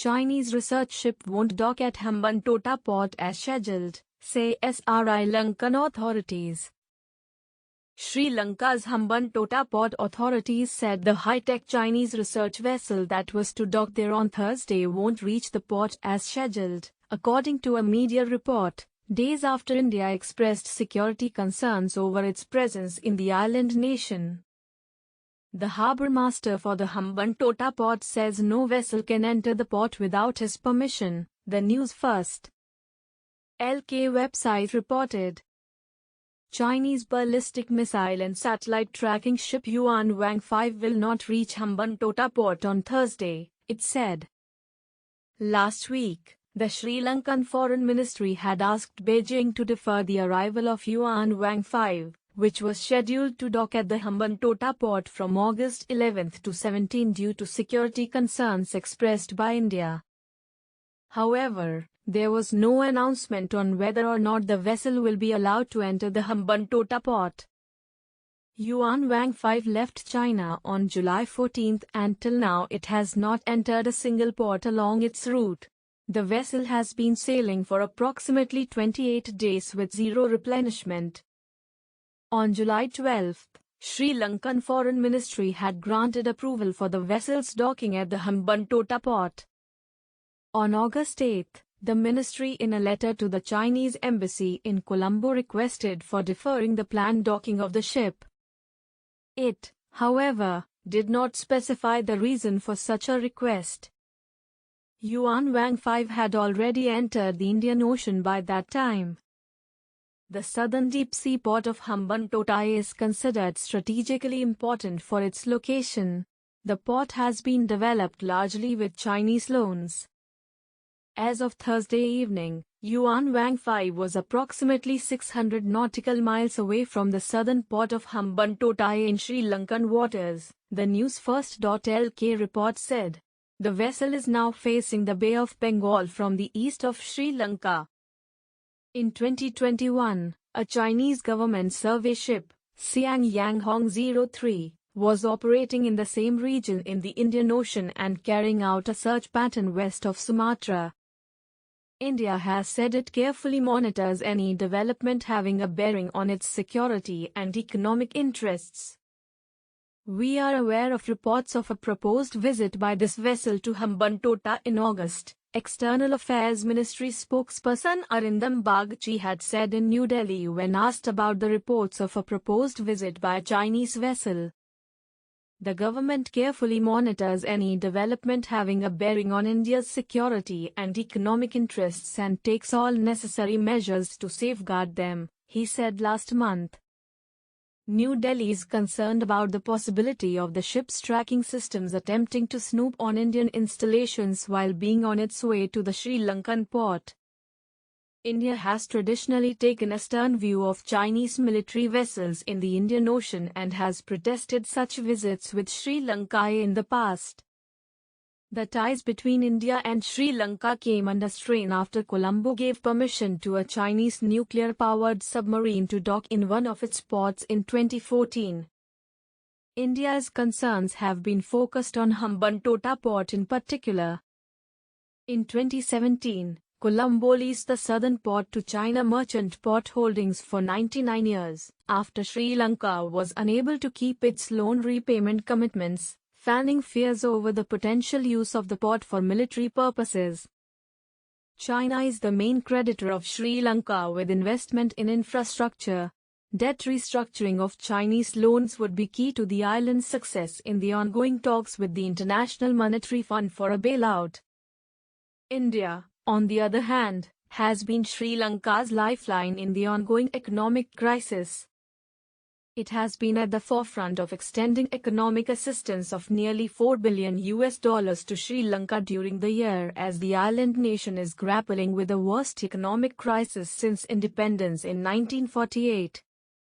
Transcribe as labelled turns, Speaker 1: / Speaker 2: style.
Speaker 1: Chinese research ship won't dock at Hambantota port as scheduled, say Sri Lankan authorities. Sri Lanka's Hambantota port authorities said the high-tech Chinese research vessel that was to dock there on Thursday won't reach the port as scheduled, according to a media report, days after India expressed security concerns over its presence in the island nation. The harbour master for the Hambantota port says no vessel can enter the port without his permission, the News First LK website reported. Chinese ballistic missile and satellite tracking ship Yuan Wang 5 will not reach Hambantota port on Thursday, it said. Last week, the Sri Lankan Foreign Ministry had asked Beijing to defer the arrival of Yuan Wang 5, which was scheduled to dock at the Hambantota port from August 11 to 17 due to security concerns expressed by India. However, there was no announcement on whether or not the vessel will be allowed to enter the Hambantota port. Yuan Wang 5 left China on July 14 and till now it has not entered a single port along its route. The vessel has been sailing for approximately 28 days with zero replenishment. On July 12, Sri Lankan Foreign Ministry had granted approval for the vessel's docking at the Hambantota port. On August 8, the ministry in a letter to the Chinese embassy in Colombo requested for deferring the planned docking of the ship. It, however, did not specify the reason for such a request. Yuan Wang 5 had already entered the Indian Ocean by that time. The southern deep-sea port of Hambantota is considered strategically important for its location. The port has been developed largely with Chinese loans. As of Thursday evening, Yuan Wang 5 was approximately 600 nautical miles away from the southern port of Hambantota in Sri Lankan waters, the News First.lk report said. The vessel is now facing the Bay of Bengal from the east of Sri Lanka. In 2021, a Chinese government survey ship, Siang Yang Hong 03, was operating in the same region in the Indian Ocean and carrying out a search pattern west of Sumatra. India has said it carefully monitors any development having a bearing on its security and economic interests. We are aware of reports of a proposed visit by this vessel to Hambantota in August, External Affairs Ministry spokesperson Arindam Bagchi had said in New Delhi when asked about the reports of a proposed visit by a Chinese vessel. The government carefully monitors any development having a bearing on India's security and economic interests and takes all necessary measures to safeguard them, he said last month. New Delhi is concerned about the possibility of the ship's tracking systems attempting to snoop on Indian installations while being on its way to the Sri Lankan port. India has traditionally taken a stern view of Chinese military vessels in the Indian Ocean and has protested such visits with Sri Lanka in the past. The ties between India and Sri Lanka came under strain after Colombo gave permission to a Chinese nuclear-powered submarine to dock in one of its ports in 2014. India's concerns have been focused on Hambantota port in particular. In 2017, Colombo leased the southern port to China Merchant Port Holdings for 99 years, after Sri Lanka was unable to keep its loan repayment commitments, fanning fears over the potential use of the port for military purposes. China is the main creditor of Sri Lanka with investment in infrastructure. Debt restructuring of Chinese loans would be key to the island's success in the ongoing talks with the International Monetary Fund for a bailout. India, on the other hand, has been Sri Lanka's lifeline in the ongoing economic crisis. It has been at the forefront of extending economic assistance of nearly $4 billion to Sri Lanka during the year as the island nation is grappling with the worst economic crisis since independence in 1948.